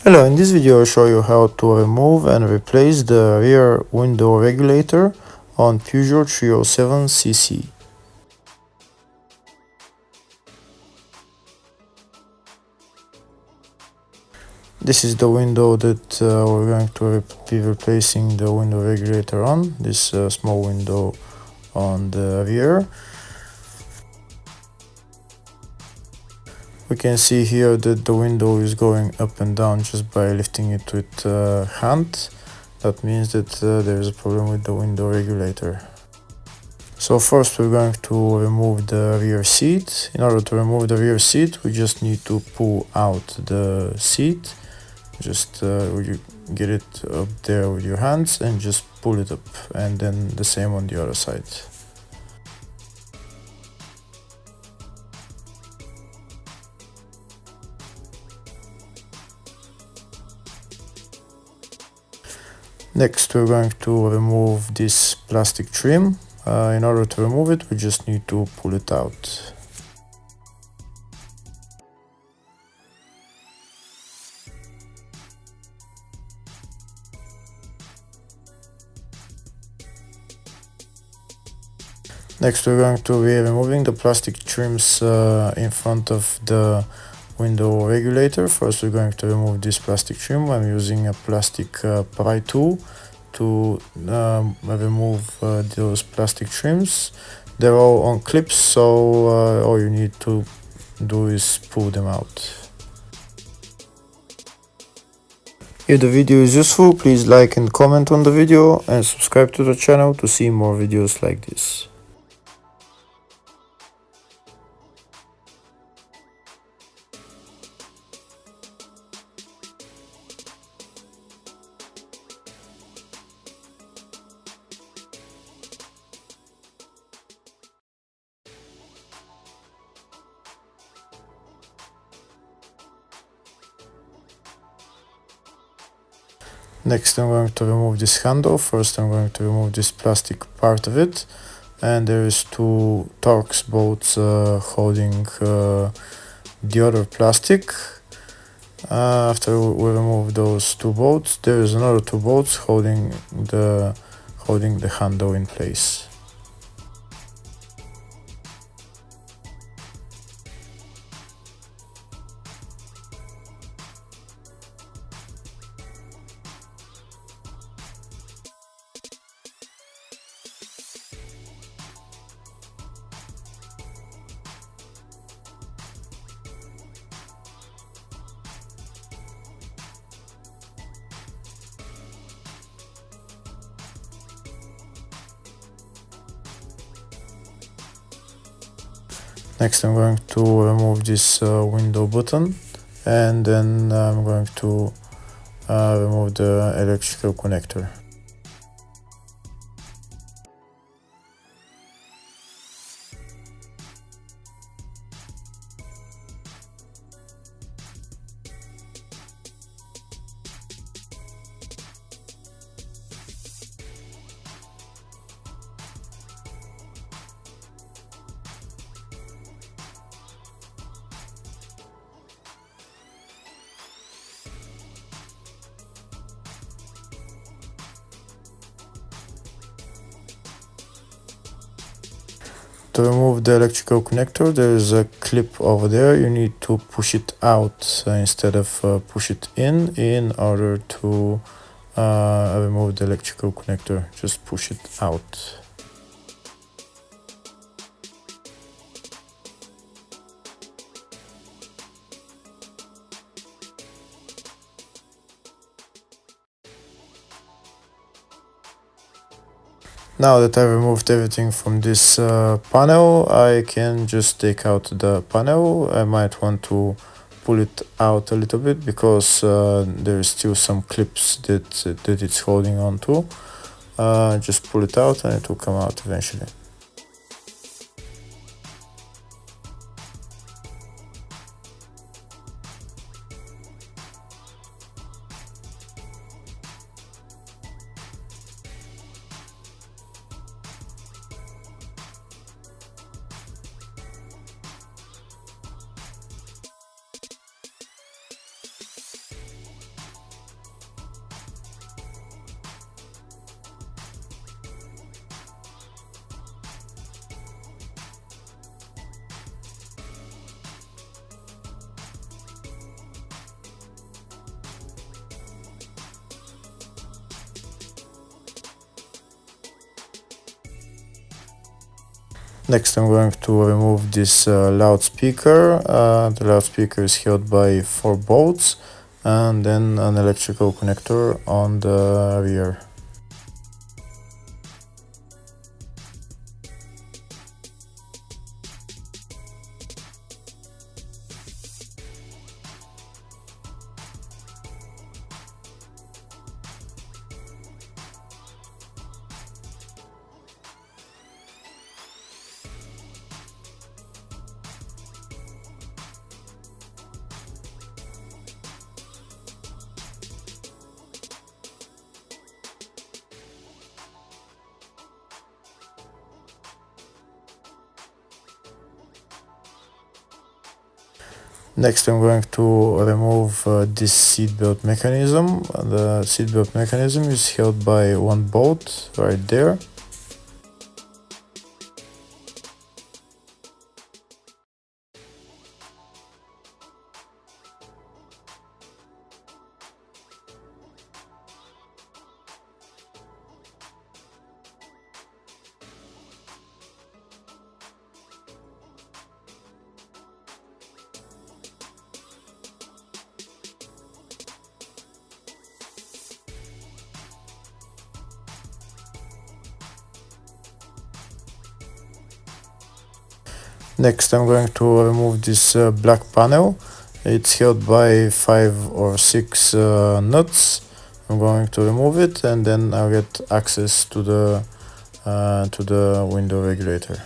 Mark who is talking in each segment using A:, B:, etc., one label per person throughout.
A: Hello, in this video I'll show you how to remove and replace the rear window regulator on Peugeot 307cc. This is the window that we're going to be replacing the window regulator on, this small window on the rear. We can see here that the window is going up and down just by lifting it with hand. That means that there is a problem with the window regulator. So first we're going to remove the rear seat. In order to remove the rear seat, we just need to pull out the seat. Just you get it up there with your hands and just pull it up, and then the same on the other side. Next we're going to remove this plastic trim. In order to remove it, we just need to pull it out. Next we're going to be removing the plastic trims in front of the window regulator. First we're going to remove this plastic trim. I'm using a plastic pry tool to remove those plastic trims. They're all on clips, so all you need to do is pull them out. If the video is useful, please like and comment on the video and subscribe to the channel to see more videos like this. Next I'm going to remove this handle. First I'm going to remove this plastic part of it, and there is two Torx bolts holding the other plastic. After we remove those two bolts, there is another two bolts holding the handle in place. Next I'm going to remove this window button, and then I'm going to remove the electrical connector. To remove the electrical connector, there is a clip over there. You need to push it out instead of push it in order to remove the electrical connector. Just push it out. Now that I've removed everything from this panel, I can just take out the panel. I might want to pull it out a little bit because there is still some clips that it's holding on to. Just pull it out and it will come out eventually. Next I'm going to remove this loudspeaker. The loudspeaker is held by 4 bolts and then an electrical connector on the rear. Next I'm going to remove this seatbelt mechanism. The seatbelt mechanism is held by 1 bolt right there. Next I'm going to remove this black panel. It's held by 5 or 6 nuts. I'm going to remove it and then I'll get access to the window regulator.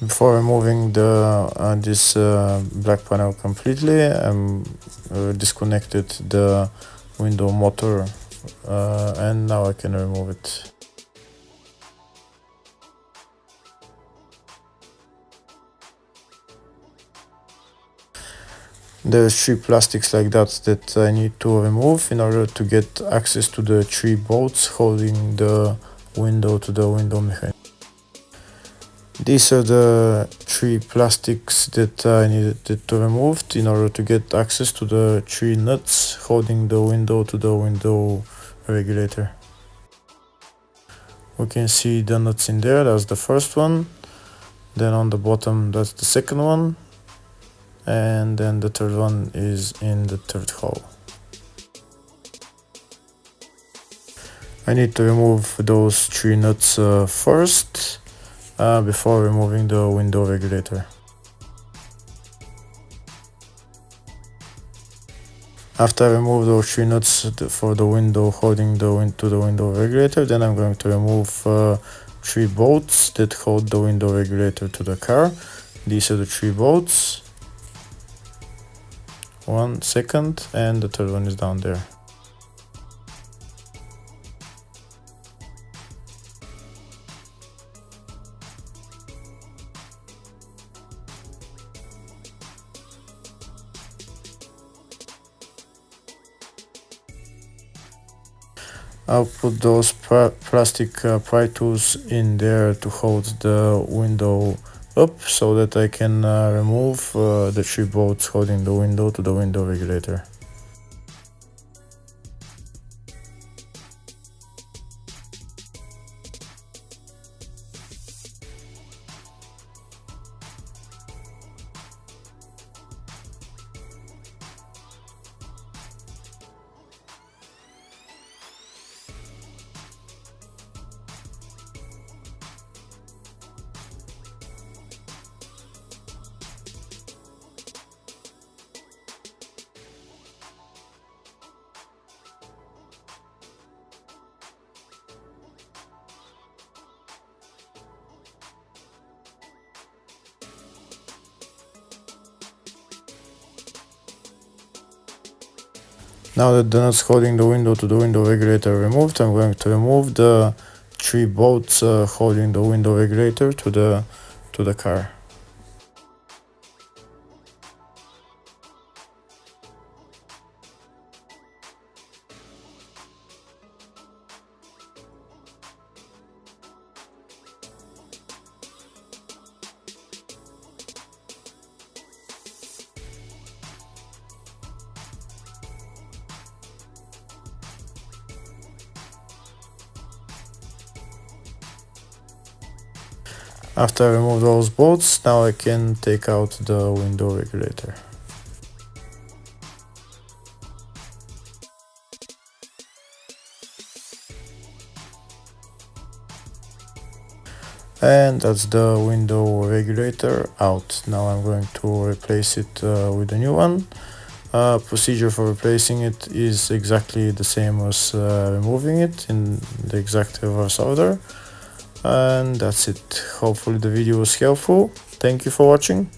A: Before removing this black panel completely, I'm disconnected the window motor and now I can remove it. There's 3 plastics like that I need to remove in order to get access to the 3 bolts holding the window to the window mechanism. These are the 3 plastics that I needed to remove in order to get access to the 3 nuts holding the window to the window regulator. We can see the nuts in there, that's the first one. Then on the bottom, that's the second one. And then the third one is in the third hole. I need to remove those 3 nuts first. Before removing the window regulator. After I remove those 3 nuts for the window holding to the window regulator, then I'm going to remove 3 bolts that hold the window regulator to the car. These are the 3 bolts. 1 second, and the third one is down there. I'll put those plastic pry tools in there to hold the window up so that I can remove the 3 bolts holding the window to the window regulator. Now that the nuts holding the window to the window regulator are removed, I'm going to remove the 3 bolts holding the window regulator to the car. After I remove those bolts, now I can take out the window regulator. And that's the window regulator out. Now I'm going to replace it with a new one. Procedure for replacing it is exactly the same as removing it, in the exact reverse order. And that's it. Hopefully the video was helpful. Thank you for watching.